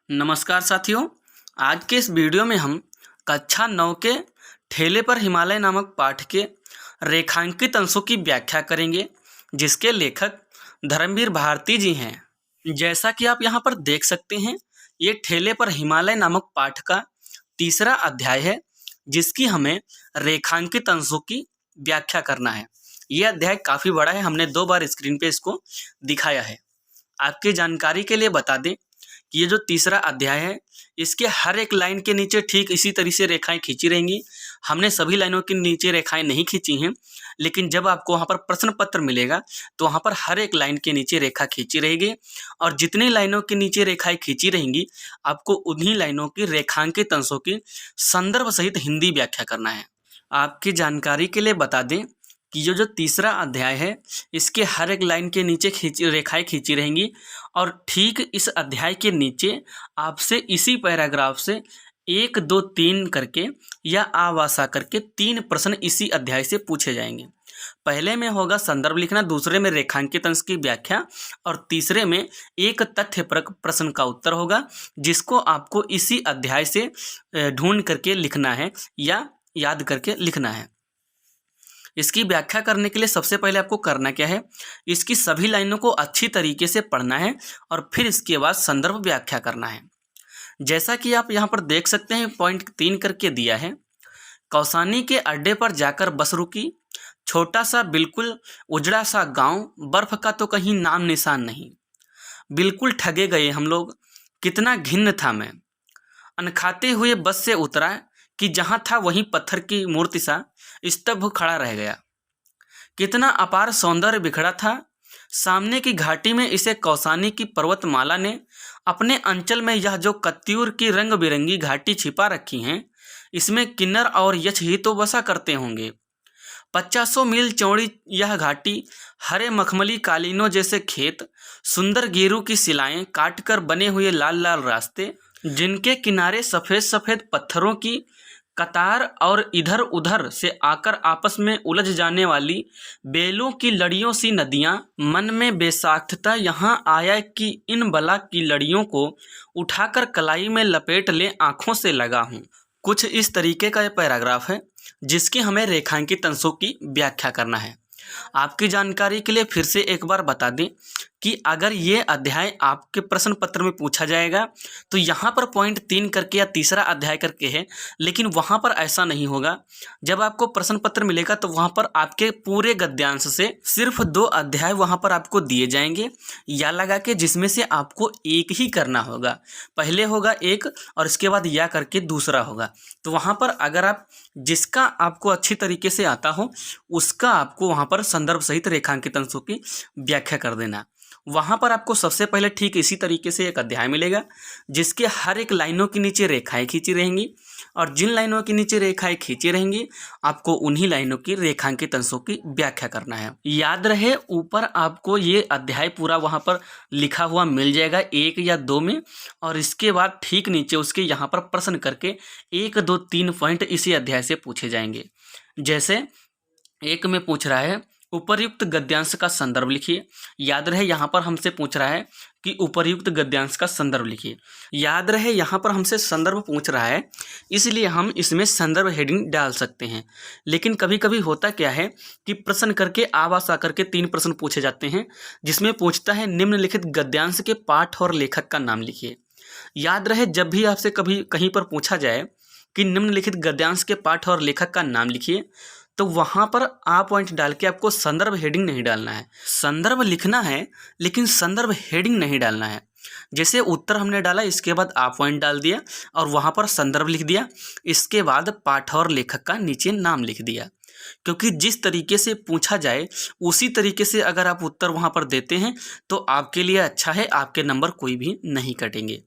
नमस्कार साथियों। आज के इस वीडियो में हम कक्षा 9 के ठेले पर हिमालय नामक पाठ के रेखांकित अंशों की व्याख्या करेंगे, जिसके लेखक धर्मवीर भारती जी हैं। जैसा कि आप यहाँ पर देख सकते हैं, ये ठेले पर हिमालय नामक पाठ का तीसरा अध्याय है, जिसकी हमें रेखांकित अंशों की व्याख्या करना है। ये अध्याय काफ़ी बड़ा है, हमने 2 बार स्क्रीन पे इसको दिखाया है। आपकी जानकारी के लिए बता दें कि ये जो तीसरा अध्याय है, इसके हर एक लाइन के नीचे ठीक इसी तरह से रेखाएं खींची रहेंगी। हमने सभी लाइनों के नीचे रेखाएं नहीं खींची हैं, लेकिन जब आपको वहाँ पर प्रश्न पत्र मिलेगा तो वहाँ पर हर एक लाइन के नीचे रेखा खींची रहेगी, और जितनी लाइनों के नीचे रेखाएं खींची रहेंगी, आपको उन्हीं लाइनों की रेखांकित अंशों की संदर्भ सहित हिंदी व्याख्या करना है। आपकी जानकारी के लिए बता दें कि ये जो तीसरा अध्याय है, इसके हर एक लाइन के नीचे रेखाएं खींची रहेंगी, और ठीक इस अध्याय के नीचे आपसे इसी पैराग्राफ से 1, 2, 3 करके या आवासा करके 3 प्रश्न इसी अध्याय से पूछे जाएंगे। पहले में होगा संदर्भ लिखना, दूसरे में रेखांकित अंश की व्याख्या, और तीसरे में एक तथ्यपरक प्रश्न का उत्तर होगा, जिसको आपको इसी अध्याय से ढूंढ करके लिखना है या याद करके लिखना है। इसकी व्याख्या करने के लिए सबसे पहले आपको करना क्या है, इसकी सभी लाइनों को अच्छी तरीके से पढ़ना है और फिर इसके बाद संदर्भ व्याख्या करना है। जैसा कि आप यहाँ पर देख सकते हैं, पॉइंट 3 करके दिया है। कौसानी के अड्डे पर जाकर बस रुकी, छोटा सा बिल्कुल उजड़ा सा गांव, बर्फ का तो कहीं नाम निशान नहीं। बिल्कुल ठगे गए हम लोग, कितना घिन्न था मैं। अनखाते हुए बस से उतरा कि जहाँ था वहीं पत्थर की मूर्ति सा स्तब्ध खड़ा रह गया। कितना अपार सौंदर्य बिखरा था सामने की घाटी में। इसे कौसानी की पर्वतमाला ने अपने अंचल में यह जो कत्यूर की रंग बिरंगी घाटी छिपा रखी हैं, इसमें किन्नर और यक्ष ही तो बसा करते होंगे। 50 मील चौड़ी यह घाटी, हरे मखमली कालीनों जैसे खेत, सुंदर गेरू की सिलाएं काटकर बने हुए लाल लाल रास्ते, जिनके किनारे सफ़ेद सफ़ेद पत्थरों की कतार, और इधर उधर से आकर आपस में उलझ जाने वाली बेलों की लड़ियों सी नदियाँ। मन में बेसाख्ता यहाँ आया कि इन बला की लड़ियों को उठाकर कलाई में लपेट ले आँखों से लगा हूँ। कुछ इस तरीके का यह पैराग्राफ है, जिसकी हमें रेखांकित अंशों की व्याख्या करना है। आपकी जानकारी के लिए फिर से एक बार बता दें कि अगर ये अध्याय आपके प्रश्न पत्र में पूछा जाएगा तो यहाँ पर पॉइंट 3 करके या तीसरा अध्याय करके है, लेकिन वहाँ पर ऐसा नहीं होगा। जब आपको प्रश्न पत्र मिलेगा तो वहाँ पर आपके पूरे गद्यांश से सिर्फ 2 अध्याय वहाँ पर आपको दिए जाएंगे, या लगा के, जिसमें से आपको एक ही करना होगा। पहले होगा एक और इसके बाद या करके दूसरा होगा। तो वहाँ पर अगर आप जिसका आपको अच्छी तरीके से आता हो, उसका आपको वहाँ पर संदर्भ सहित रेखांकित अंशों की व्याख्या कर देना। वहाँ पर आपको सबसे पहले ठीक इसी तरीके से एक अध्याय मिलेगा, जिसके हर एक लाइनों के नीचे रेखाएं खींची रहेंगी, और जिन लाइनों के नीचे रेखाएं खींची रहेंगी, आपको उन्हीं लाइनों की रेखांकित अंशों की व्याख्या करना है। याद रहे, ऊपर आपको ये अध्याय पूरा वहाँ पर लिखा हुआ मिल जाएगा 1 या 2 में, और इसके बाद ठीक नीचे उसके यहाँ पर प्रश्न करके 1, 2, 3 पॉइंट इसी अध्याय से पूछे जाएंगे। जैसे 1 में पूछ रहा है उपर्युक्त गद्यांश का संदर्भ लिखिए। याद रहे, यहाँ पर हमसे पूछ रहा है कि उपर्युक्त गद्यांश का संदर्भ लिखिए। याद रहे, यहाँ पर हमसे संदर्भ पूछ रहा है, इसलिए हम इसमें संदर्भ हेडिंग डाल सकते हैं। लेकिन कभी कभी होता क्या है कि प्रश्न करके आवास आकर के 3 प्रश्न पूछे जाते हैं, जिसमें पूछता है निम्नलिखित गद्यांश के पाठ और लेखक का नाम लिखिए। याद रहे, जब भी आपसे कभी कहीं पर पूछा जाए कि निम्नलिखित गद्यांश के पाठ और लेखक का नाम लिखिए, तो वहाँ पर आ पॉइंट डाल के आपको संदर्भ हेडिंग नहीं डालना है। संदर्भ लिखना है, लेकिन संदर्भ हेडिंग नहीं डालना है। जैसे उत्तर हमने डाला, इसके बाद आ पॉइंट डाल दिया और वहाँ पर संदर्भ लिख दिया, इसके बाद पाठ और लेखक का नीचे नाम लिख दिया। क्योंकि जिस तरीके से पूछा जाए उसी तरीके से अगर आप उत्तर वहाँ पर देते हैं तो आपके लिए अच्छा है, आपके नंबर कोई भी नहीं कटेंगे।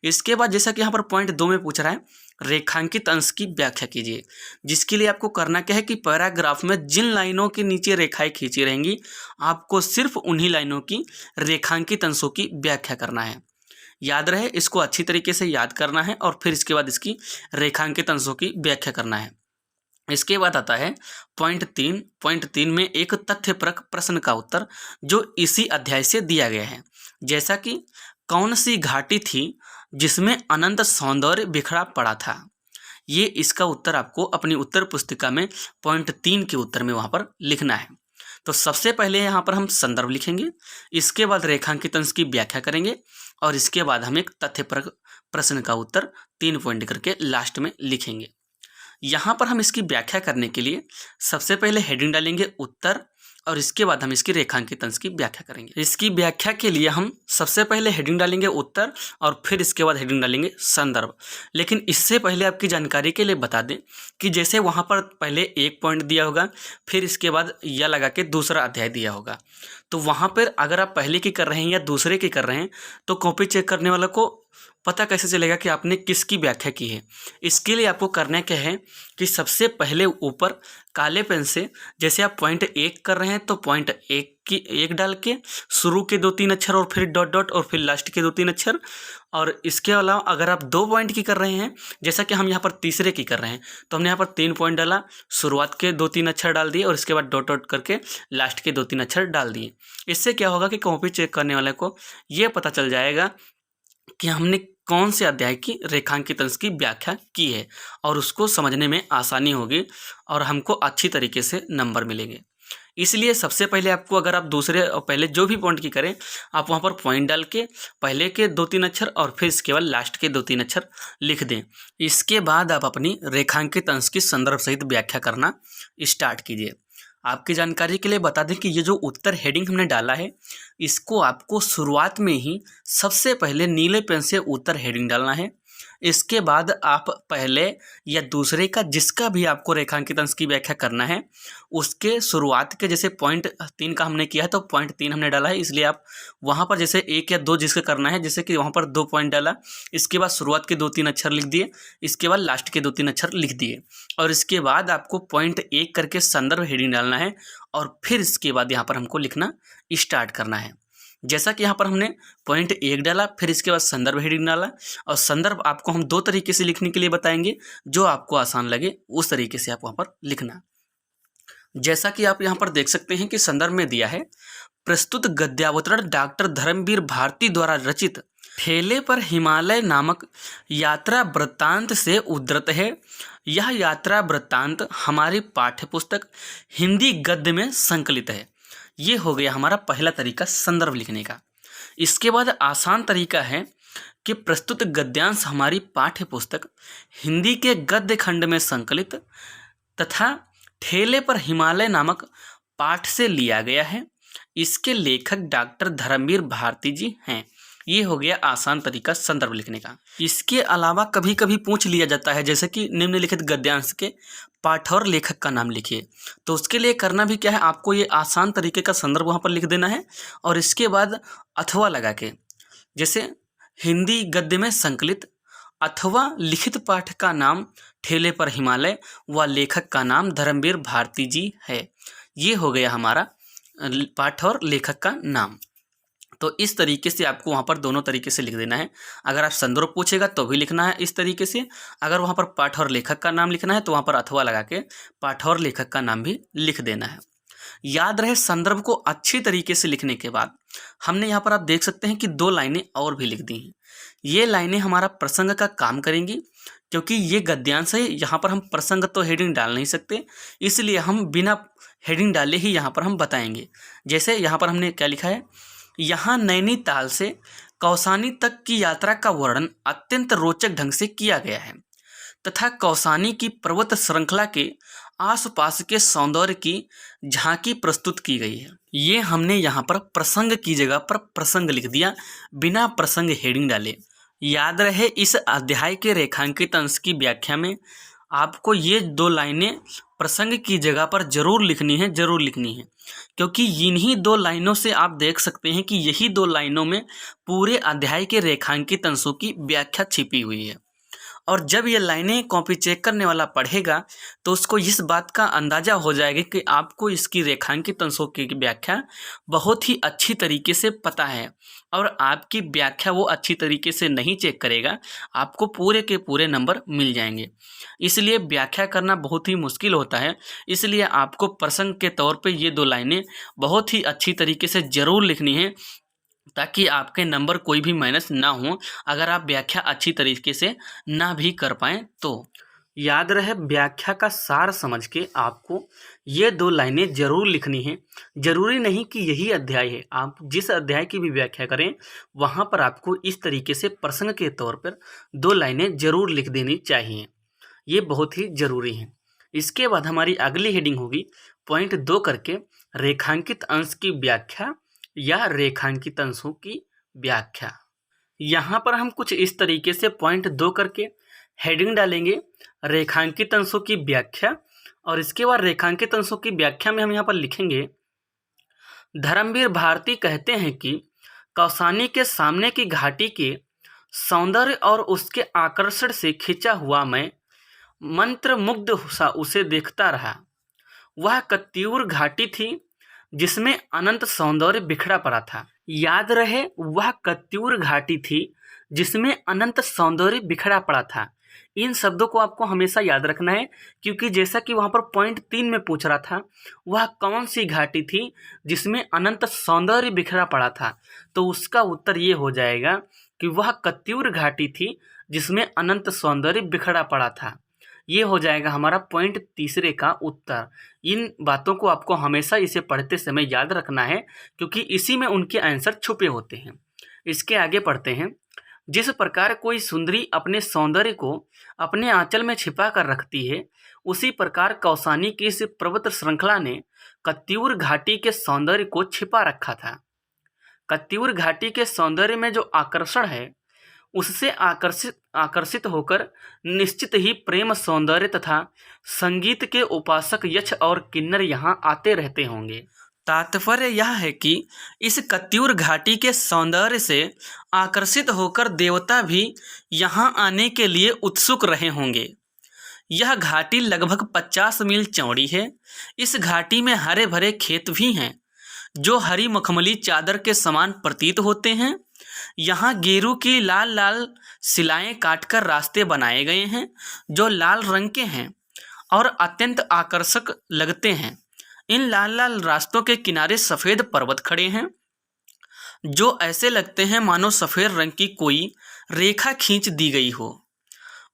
इसके बाद जैसा कि यहाँ पर पॉइंट 2 में पूछ रहा है, रेखांकित अंश की व्याख्या कीजिए, जिसके लिए आपको करना क्या है कि पैराग्राफ में जिन लाइनों के नीचे रेखाएं खींची रहेंगी, आपको सिर्फ उन्हीं लाइनों की रेखांकित अंशों की व्याख्या करना है। याद रहे, इसको अच्छी तरीके से याद करना है और फिर इसके बाद इसकी रेखांकित अंशों की व्याख्या करना है। इसके बाद आता है पॉइंट 3। पॉइंट 3 में एक तथ्यपरक प्रश्न का उत्तर, जो इसी अध्याय से दिया गया है। जैसा कि कौन सी घाटी थी जिसमें अनंत सौंदर्य बिखरा पड़ा था। ये इसका उत्तर आपको अपनी उत्तर पुस्तिका में पॉइंट 3 के उत्तर में वहाँ पर लिखना है। तो सबसे पहले यहाँ पर हम संदर्भ लिखेंगे, इसके बाद रेखांकित अंश की व्याख्या करेंगे और इसके बाद हम एक तथ्यपरक प्रश्न का उत्तर 3 पॉइंट करके लास्ट में लिखेंगे। यहाँ पर हम इसकी व्याख्या करने के लिए सबसे पहले हेडिंग डालेंगे उत्तर और इसके बाद हम इसकी रेखांकित अंश की व्याख्या करेंगे। इसकी व्याख्या के लिए हम सबसे पहले हेडिंग डालेंगे उत्तर और फिर इसके बाद हेडिंग डालेंगे संदर्भ। लेकिन इससे पहले आपकी जानकारी के लिए बता दें कि जैसे वहाँ पर पहले एक पॉइंट दिया होगा, फिर इसके बाद यह लगा के दूसरा अध्याय दिया होगा, तो वहाँ पर अगर आप पहले की कर रहे हैं या दूसरे की कर रहे हैं तो कॉपी चेक करने वाला को पता कैसे चलेगा कि आपने किसकी व्याख्या की है। इसके लिए आपको करना क्या है कि सबसे पहले ऊपर काले पेन से जैसे आप पॉइंट 1 कर रहे हैं तो पॉइंट 1 की 1 डाल के शुरू के 2-3 अक्षर और फिर डॉट डॉट और फिर लास्ट के 2-3 अक्षर। और इसके अलावा अगर आप 2 पॉइंट की कर रहे हैं, जैसा कि हम यहाँ पर तीसरे की कर रहे हैं, तो हमने यहाँ पर 3 पॉइंट डाला, शुरुआत के 2-3 अक्षर डाल दिए और इसके बाद डॉट डॉट करके लास्ट के 2-3 अक्षर डाल दिए। इससे क्या होगा कि कॉपी चेक करने वाले को ये पता चल जाएगा कि हमने कौन से अध्याय की रेखांकित अंश की व्याख्या की है और उसको समझने में आसानी होगी और हमको अच्छी तरीके से नंबर मिलेंगे। इसलिए सबसे पहले आपको, अगर आप दूसरे और पहले जो भी पॉइंट की करें, आप वहाँ पर पॉइंट डाल के पहले के 2-3 अक्षर और फिर इसके बाद लास्ट के 2-3 अक्षर लिख दें। इसके बाद आप अपनी रेखांकित अंश की संदर्भ सहित व्याख्या करना स्टार्ट कीजिए। आपकी जानकारी के लिए बता दें कि ये जो उत्तर हेडिंग हमने डाला है, इसको आपको शुरुआत में ही सबसे पहले नीले पेन से उत्तर हेडिंग डालना है। इसके बाद आप पहले या दूसरे का जिसका भी आपको रेखांकित अंश की व्याख्या करना है, उसके शुरुआत के जैसे पॉइंट 3 का हमने किया है तो पॉइंट 3 हमने डाला है, इसलिए आप वहाँ पर जैसे 1 या 2 जिसका करना है, जैसे कि वहाँ पर 2 पॉइंट डाला, इसके बाद शुरुआत के 2-3 अक्षर लिख दिए, इसके बाद लास्ट के 2-3 अक्षर लिख दिए और इसके बाद आपको पॉइंट 1 करके संदर्भ हेडिंग डालना है और फिर इसके बाद यहाँ पर हमको लिखना स्टार्ट करना है। जैसा कि यहाँ पर हमने पॉइंट 1 डाला, फिर इसके बाद संदर्भ हेडिंग डाला और संदर्भ आपको हम 2 तरीके से लिखने के लिए बताएंगे, जो आपको आसान लगे उस तरीके से आप वहाँ पर लिखना। जैसा कि आप यहाँ पर देख सकते हैं कि संदर्भ में दिया है, प्रस्तुत गद्यावतरण डॉक्टर धर्मवीर भारती द्वारा रचित ठेले पर हिमालय नामक यात्रा वृत्तांत से उद्धृत है। यह यात्रा वृत्तांत हमारी पाठ्यपुस्तक हिंदी गद्य में संकलित है। ये हो गया हमारा पहला तरीका संदर्भ लिखने का। इसके बाद आसान तरीका है कि प्रस्तुत गद्यांश हमारी पाठ्यपुस्तक हिंदी के गद्य खंड में संकलित तथा ठेले पर हिमालय नामक पाठ से लिया गया है। इसके लेखक डॉक्टर धर्मवीर भारती जी हैं। ये हो गया आसान तरीका संदर्भ लिखने का। इसके अलावा कभी कभी पूछ लिया जाता है, जैसे कि निम्नलिखित गद्यांश के पाठ और लेखक का नाम लिखिए, तो उसके लिए करना भी क्या है, आपको ये आसान तरीके का संदर्भ वहाँ पर लिख देना है और इसके बाद अथवा लगा के, जैसे हिंदी गद्य में संकलित अथवा लिखित पाठ का नाम ठेले पर हिमालय व लेखक का नाम धर्मवीर भारती जी है। ये हो गया हमारा पाठ और लेखक का नाम। तो इस तरीके से आपको वहाँ पर दोनों तरीके से लिख देना है। अगर आप संदर्भ पूछेगा तो भी लिखना है इस तरीके से, अगर वहाँ पर पाठ और लेखक का नाम लिखना है तो वहाँ पर अथवा लगा के पाठ और लेखक का नाम भी लिख देना है। याद रहे, संदर्भ को अच्छी तरीके से लिखने के बाद हमने यहाँ पर आप देख सकते हैं कि 2 लाइनें और भी लिख दी हैं। ये लाइनें हमारा प्रसंग का काम करेंगी, क्योंकि ये गद्यांश है, यहाँ पर हम प्रसंग तो हेडिंग डाल नहीं सकते, इसलिए हम बिना हेडिंग डाले ही यहाँ पर हम बताएंगे। जैसे यहाँ पर हमने क्या लिखा है, यहाँ नैनीताल से कौसानी तक की यात्रा का वर्णन अत्यंत रोचक ढंग से किया गया है तथा कौसानी की पर्वत श्रृंखला के आसपास के सौंदर्य की झांकी प्रस्तुत की गई है। ये हमने यहाँ पर प्रसंग की जगह पर प्रसंग लिख दिया, बिना प्रसंग हेडिंग डाले। याद रहे, इस अध्याय के रेखांकित अंश की व्याख्या में आपको ये 2 लाइनें प्रसंग की जगह पर जरूर लिखनी है, क्योंकि इन्हीं 2 लाइनों से आप देख सकते हैं कि यही 2 लाइनों में पूरे अध्याय के रेखांकित अंशों की व्याख्या छिपी हुई है। और जब ये लाइनें कॉपी चेक करने वाला पढ़ेगा तो उसको इस बात का अंदाजा हो जाएगा कि आपको इसकी रेखांकित अंशों की व्याख्या बहुत ही अच्छी तरीके से पता है, और आपकी व्याख्या वो अच्छी तरीके से नहीं चेक करेगा, आपको पूरे के पूरे नंबर मिल जाएंगे। इसलिए व्याख्या करना बहुत ही मुश्किल होता है, इसलिए आपको प्रसंग के तौर पे ये 2 लाइनें बहुत ही अच्छी तरीके से ज़रूर लिखनी है, ताकि आपके नंबर कोई भी माइनस ना हो अगर आप व्याख्या अच्छी तरीके से ना भी कर पाएँ तो। याद रहे, व्याख्या का सार समझ के आपको ये 2 लाइनें जरूर लिखनी है। जरूरी नहीं कि यही अध्याय है, आप जिस अध्याय की भी व्याख्या करें वहाँ पर आपको इस तरीके से प्रश्न के तौर पर 2 लाइनें जरूर लिख देनी चाहिए। ये बहुत ही जरूरी है। इसके बाद हमारी अगली हेडिंग होगी पॉइंट 2 करके रेखांकित अंश की व्याख्या या रेखांकित अंशों की व्याख्या। यहाँ पर हम कुछ इस तरीके से पॉइंट 2 करके हेडिंग डालेंगे रेखांकित अंशों की व्याख्या, और इसके बाद रेखांकित अंशों की व्याख्या में हम यहाँ पर लिखेंगे, धर्मवीर भारती कहते हैं कि कौसानी के सामने की घाटी के सौंदर्य और उसके आकर्षण से खिंचा हुआ मैं मंत्रमुग्ध सा उसे देखता रहा। वह कत्यूर घाटी थी जिसमें अनंत सौंदर्य बिखरा पड़ा था। याद रहे, वह कत्यूर घाटी थी जिसमें अनंत सौंदर्य बिखरा पड़ा था। इन शब्दों को आपको हमेशा याद रखना है, क्योंकि जैसा कि वहाँ पर पॉइंट 3 में पूछ रहा था, वह कौन सी घाटी थी जिसमें अनंत सौंदर्य बिखरा पड़ा था, तो उसका उत्तर ये हो जाएगा कि वह कत्यूर घाटी थी जिसमें अनंत सौंदर्य बिखरा पड़ा था। ये हो जाएगा हमारा पॉइंट 3 का उत्तर। इन बातों को आपको हमेशा इसे पढ़ते समय याद रखना है, क्योंकि इसी में उनके आंसर छुपे होते हैं। इसके आगे पढ़ते हैं, जिस प्रकार कोई सुंदरी अपने सौंदर्य को अपने आंचल में छिपा कर रखती है, उसी प्रकार कौसानी की इस पर्वत श्रृंखला ने कत्यूर घाटी के सौंदर्य को छिपा रखा था। कत्यूर घाटी के सौंदर्य में जो आकर्षण है, उससे आकर्षित होकर निश्चित ही प्रेम, सौंदर्य तथा संगीत के उपासक यक्ष और किन्नर यहाँ आते रहते होंगे। तात्पर्य यह है कि इस कत्यूर घाटी के सौंदर्य से आकर्षित होकर देवता भी यहाँ आने के लिए उत्सुक रहे होंगे। यह घाटी लगभग 50 मील चौड़ी है। इस घाटी में हरे भरे खेत भी हैं जो हरी मखमली चादर के समान प्रतीत होते हैं। यहाँ गेरू की लाल लाल सिलाएं काटकर रास्ते बनाए गए हैं जो लाल रंग के हैं और अत्यंत आकर्षक लगते हैं। इन लाल लाल रास्तों के किनारे सफ़ेद पर्वत खड़े हैं जो ऐसे लगते हैं मानो सफ़ेद रंग की कोई रेखा खींच दी गई हो।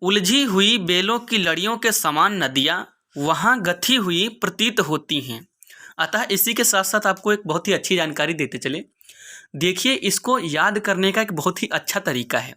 उलझी हुई बेलों की लड़ियों के समान नदियाँ वहाँ गथी हुई प्रतीत होती हैं। अतः इसी के साथ साथ आपको एक बहुत ही अच्छी जानकारी देते चले। देखिए, इसको याद करने का एक बहुत ही अच्छा तरीका है।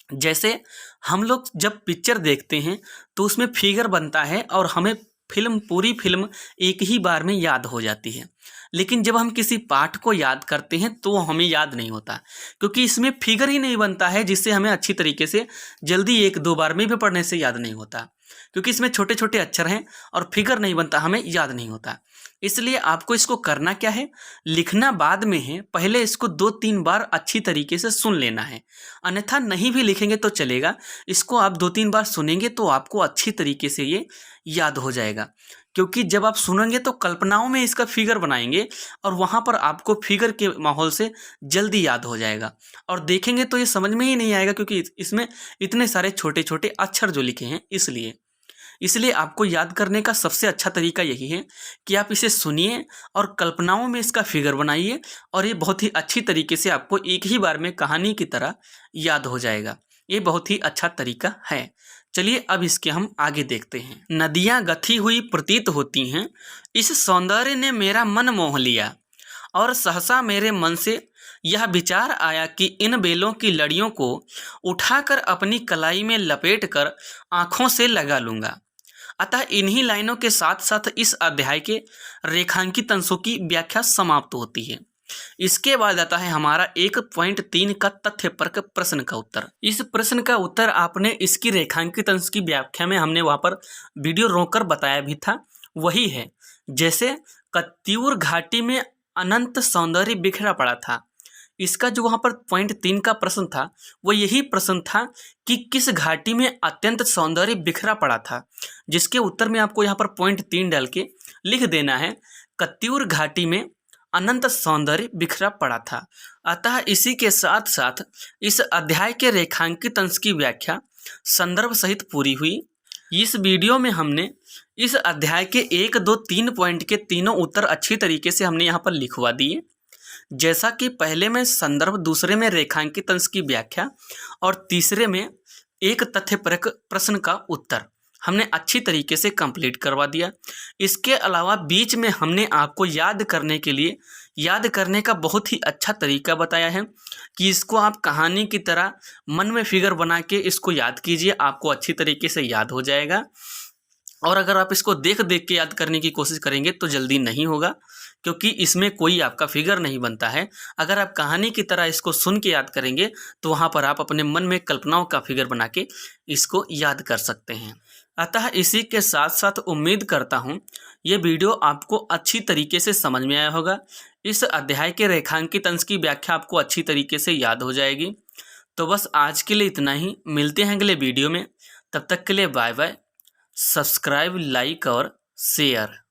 जैसे हम लोग जब पिक्चर देखते हैं तो उसमें फिगर बनता है और हमें पूरी फिल्म एक ही बार में याद हो जाती है, लेकिन जब हम किसी पाठ को याद करते हैं तो हमें याद नहीं होता, क्योंकि इसमें फिगर ही नहीं बनता है जिससे हमें अच्छी तरीके से जल्दी 1-2 बार में भी पढ़ने से याद नहीं होता, क्योंकि इसमें छोटे छोटे अक्षर हैं और फिगर नहीं बनता, हमें याद नहीं होता। इसलिए आपको इसको करना क्या है, लिखना बाद में है, पहले इसको 2-3 बार अच्छी तरीके से सुन लेना है। अन्यथा नहीं भी लिखेंगे तो चलेगा, इसको आप 2-3 बार सुनेंगे तो आपको अच्छी तरीके से ये याद हो जाएगा। क्योंकि जब आप सुनेंगे तो कल्पनाओं में इसका फिगर बनाएंगे और वहाँ पर आपको फिगर के माहौल से जल्दी याद हो जाएगा, और देखेंगे तो ये समझ में ही नहीं आएगा, क्योंकि इसमें इतने सारे छोटे छोटे अक्षर जो लिखे हैं। इसलिए आपको याद करने का सबसे अच्छा तरीका यही है कि आप इसे सुनिए और कल्पनाओं में इसका फिगर बनाइए, और ये बहुत ही अच्छी तरीके से आपको एक ही बार में कहानी की तरह याद हो जाएगा। ये बहुत ही अच्छा तरीका है। चलिए अब इसके हम आगे देखते हैं। नदियाँ गथी हुई प्रतीत होती हैं, इस सौंदर्य ने मेरा मन मोह लिया और सहसा मेरे मन से यह विचार आया कि इन बेलों की लड़ियों को उठाकर अपनी कलाई में लपेटकर आँखों से लगा लूँगा। अतः इन्हीं लाइनों के साथ साथ इस अध्याय के रेखांकित अंशों की व्याख्या समाप्त होती है। इसके बाद आता है हमारा 1.3 का तथ्यपरक प्रश्न का उत्तर। इस प्रश्न का उत्तर आपने इसकी रेखांकित अंश की व्याख्या में हमने वहाँ पर वीडियो रोककर बताया भी था, वही है। जैसे कत्यूर घाटी में अनंत सौंदर्य बिखरा पड़ा था, इसका जो वहाँ पर 0.3 का प्रश्न था वो यही प्रश्न था कि किस घाटी में अत्यंत सौंदर्य बिखरा पड़ा था, जिसके उत्तर में आपको यहाँ पर 0.3 डाल के लिख देना है, कत्यूर घाटी में अनंत सौंदर्य बिखरा पड़ा था। अतः इसी के साथ साथ इस अध्याय के रेखांकित अंश की व्याख्या संदर्भ सहित पूरी हुई। इस वीडियो में हमने इस अध्याय के 1, 2, 3 पॉइंट के तीनों उत्तर अच्छी तरीके से हमने यहाँ पर लिखवा दिए। जैसा कि पहले में संदर्भ, दूसरे में रेखांकित अंश की व्याख्या और तीसरे में एक तथ्यपरक प्रश्न का उत्तर हमने अच्छी तरीके से कंप्लीट करवा दिया। इसके अलावा बीच में हमने आपको याद करने के लिए याद करने का बहुत ही अच्छा तरीका बताया है कि इसको आप कहानी की तरह मन में फिगर बना के इसको याद कीजिए, आपको अच्छी तरीके से याद हो जाएगा। और अगर आप इसको देख देख के याद करने की कोशिश करेंगे तो जल्दी नहीं होगा, क्योंकि इसमें कोई आपका फिगर नहीं बनता है। अगर आप कहानी की तरह इसको सुन के याद करेंगे तो वहाँ पर आप अपने मन में कल्पनाओं का फिगर बना के इसको याद कर सकते हैं। अतः इसी के साथ साथ उम्मीद करता हूँ ये वीडियो आपको अच्छी तरीके से समझ में आया होगा। इस अध्याय के रेखांकित अंश की व्याख्या आपको अच्छी तरीके से याद हो जाएगी। तो बस आज के लिए इतना ही, मिलते हैं अगले वीडियो में। तब तक के लिए बाय बाय। सब्सक्राइब, लाइक और शेयर।